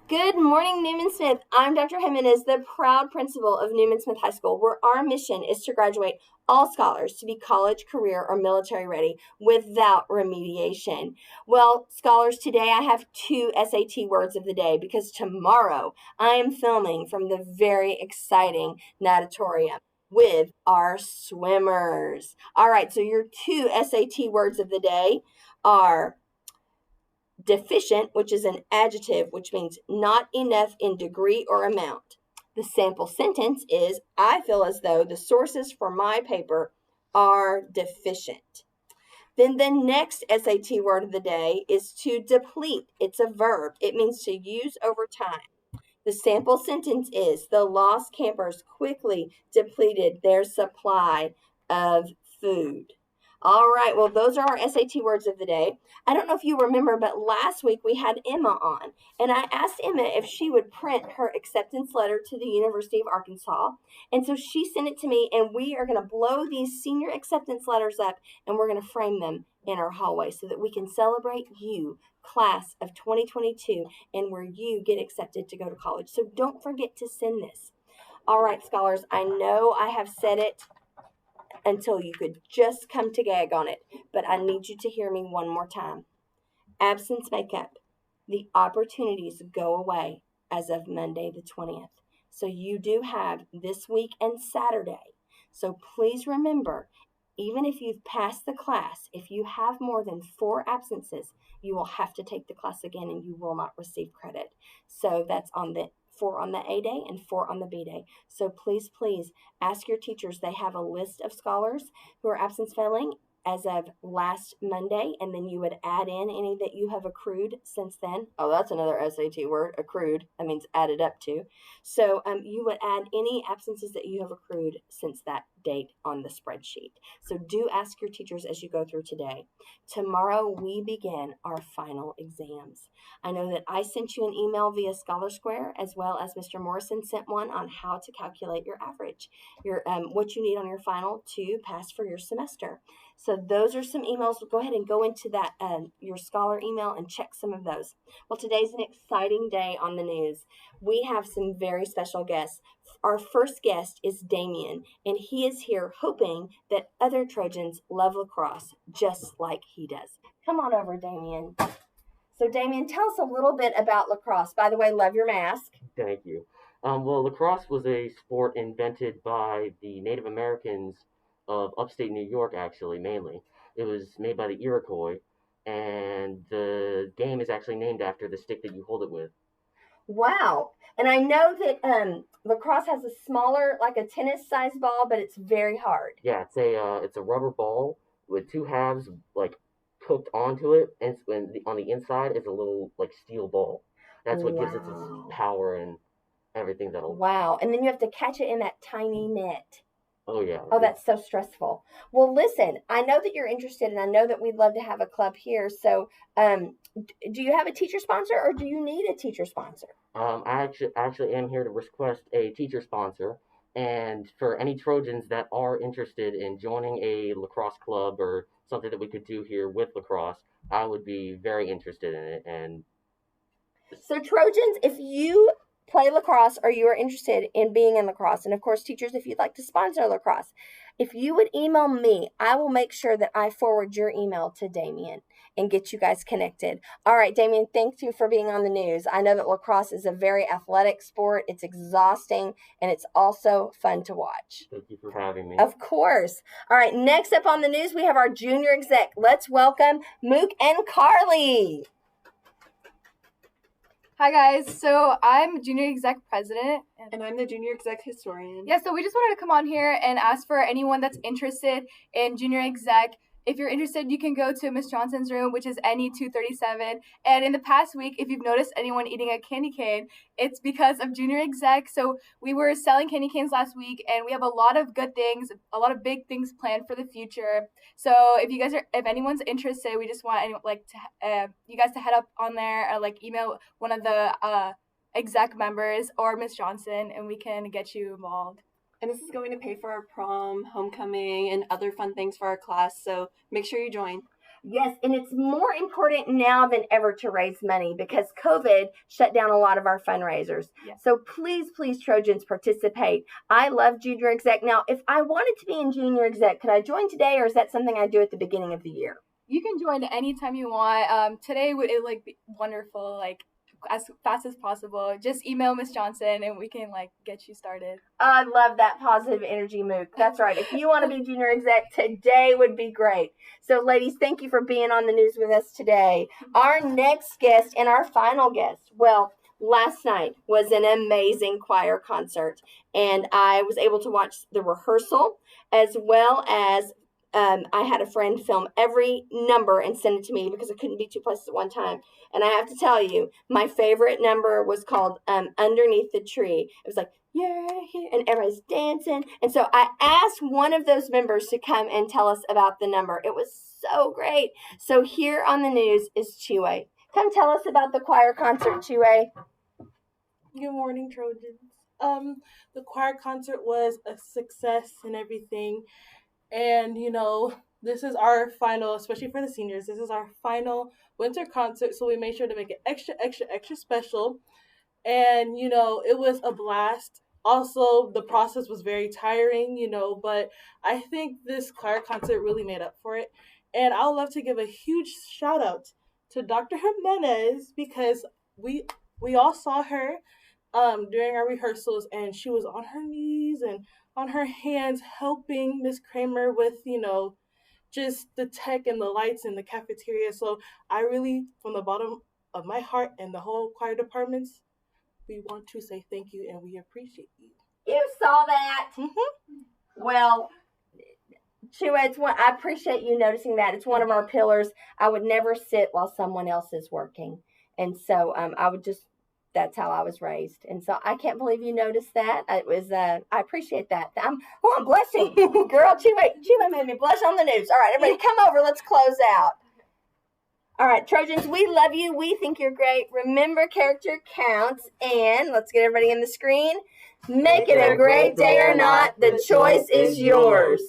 Good morning, Newman Smith. I'm Dr. Jimenez, the proud principal of Newman Smith High School, where our mission is to graduate all scholars to be college, career, or military ready without remediation. Well, scholars, today I have two SAT words of the day because tomorrow I am filming from the very exciting natatorium with our swimmers. All right, so your two SAT words of the day are deficient, which is an adjective, which means not enough in degree or amount. The sample sentence is, I feel as though the sources for my paper are deficient. Then the next SAT word of the day is to deplete. It's a verb. It means to use over time. The sample sentence is, the lost campers quickly depleted their supply of food. All right, well, those are our SAT words of the day. I don't know if you remember, but last week we had Emma on, and I asked Emma if she would print her acceptance letter to the University of Arkansas. And so she sent it to me, and we are going to blow these senior acceptance letters up, and we're going to frame them in our hallway so that we can celebrate you, class of 2022, and where you get accepted to go to college. So don't forget to send this. All right, scholars, I know I have said it until you could just come to gag on it, but I need you to hear me one more time. Absence makeup. The opportunities go away as of Monday the 20th. So you do have this week and Saturday. So please remember, even if you've passed the class, if you have more than 4 absences, you will have to take the class again and you will not receive credit. So that's on the 4 on the A day and 4 on the B day. So please, please ask your teachers. They have a list of scholars who are absence failing as of last Monday, and then you would add in any that you have accrued since then. Oh, that's another SAT word, accrued. That means added up to. So you would add any absences that you have accrued since that date on the spreadsheet. So do ask your teachers as you go through today. Tomorrow we begin our final exams. I know that I sent you an email via Scholar Square, as well as Mr. Morrison sent one on how to calculate your average, your what you need on your final to pass for your semester. So those are some emails. Go ahead and go into that your scholar email and check some of those. Well, today's an exciting day on the news. We have some very special guests. Our first guest is Damien, and he is here hoping that other Trojans love LaCrosse just like he does. Come on over, Damien. So, Damien, tell us a little bit about LaCrosse. By the way, love your mask. Thank you. Well, lacrosse was a sport invented by the Native Americans of upstate New York, actually, mainly. It was made by the Iroquois, and the game is actually named after the stick that you hold it with. Wow. And I know that lacrosse has a smaller, like a tennis sized ball, but it's very hard. Yeah, it's a rubber ball with two halves like hooked onto it, and on the inside is a little like steel ball. That's what gives it its Wow. power and everything that'll. Wow. And then you have to catch it in that tiny net. Oh yeah, Oh, that's so stressful. Well, listen, I know that you're interested, and I know that we'd love to have a club here. So, do you have a teacher sponsor, or do you need a teacher sponsor? I actually am here to request a teacher sponsor, and for any Trojans that are interested in joining a lacrosse club or something that we could do here with lacrosse, I would be very interested in it. And So, Trojans, if you play lacrosse or you are interested in being in lacrosse, and of course, teachers, if you'd like to sponsor lacrosse, if you would email me, I will make sure that I forward your email to Damien and get you guys connected. All right, Damien, thank you for being on the news. I know that lacrosse is a very athletic sport, it's exhausting, and it's also fun to watch. thank you for having me. Of course. All right, next up on the news, we have our junior exec. Let's welcome Mook and Carlie. Hi guys, so I'm junior exec president. And I'm the junior exec historian. Yeah, so we just wanted to come on here and ask for anyone that's interested in junior exec. If you're interested, you can go to Miss Johnson's room, which is NE237. And in the past week, if you've noticed anyone eating a candy cane, it's because of junior exec. So we were selling candy canes last week, and we have a lot of good things, a lot of big things planned for the future. So if anyone's interested, we just want you guys to head up on there or email one of the exec members or Miss Johnson, and we can get you involved. And this is going to pay for our prom, homecoming, and other fun things for our class, so make sure you join. Yes, and it's more important now than ever to raise money because COVID shut down a lot of our fundraisers. Yes. So please, Trojans, participate. I love Junior Exec. Now, if I wanted to be in Junior Exec, could I join today, or is that something I do at the beginning of the year? You can join anytime you want. Today would be wonderful, as fast as possible. Just email Miss Johnson and we can get you started. I love that positive energy mood. That's right. If you want to be Junior Exec, today would be great. So ladies, thank you for being on the news with us today. Our next guest and our final guest, well, last night was an amazing choir concert, and I was able to watch the rehearsal as well as I had a friend film every number and send it to me because I couldn't be two places at one time. And I have to tell you, my favorite number was called Underneath the Tree. It was like, yeah, and everybody's dancing. And so I asked one of those members to come and tell us about the number. It was so great. So here on the news is Chinwe. Come tell us about the choir concert, Chinwe. Good morning, Trojans. The choir concert was a success and everything. And, this is our final, especially for the seniors, this is our final winter concert. So we made sure to make it extra, extra, extra special. And, it was a blast. Also, the process was very tiring, but I think this choir concert really made up for it. And I would love to give a huge shout out to Dr. Jimenez because we all saw her during our rehearsals, and she was on her knees and on her hands helping Miss Kramer with, just the tech and the lights in the cafeteria. So I really, from the bottom of my heart and the whole choir departments, we want to say thank you and we appreciate you. You saw that? Mm-hmm. Well, Chinwe, I appreciate you noticing that. It's one of our pillars. I would never sit while someone else is working. And so that's how I was raised. And so I can't believe you noticed that. I appreciate that. I'm blushing. Girl, Chinwe made me blush on the news. All right, everybody come over. Let's close out. All right, Trojans, we love you. We think you're great. Remember, character counts. And let's get everybody in the screen. Make it a great day or not. The choice is yours.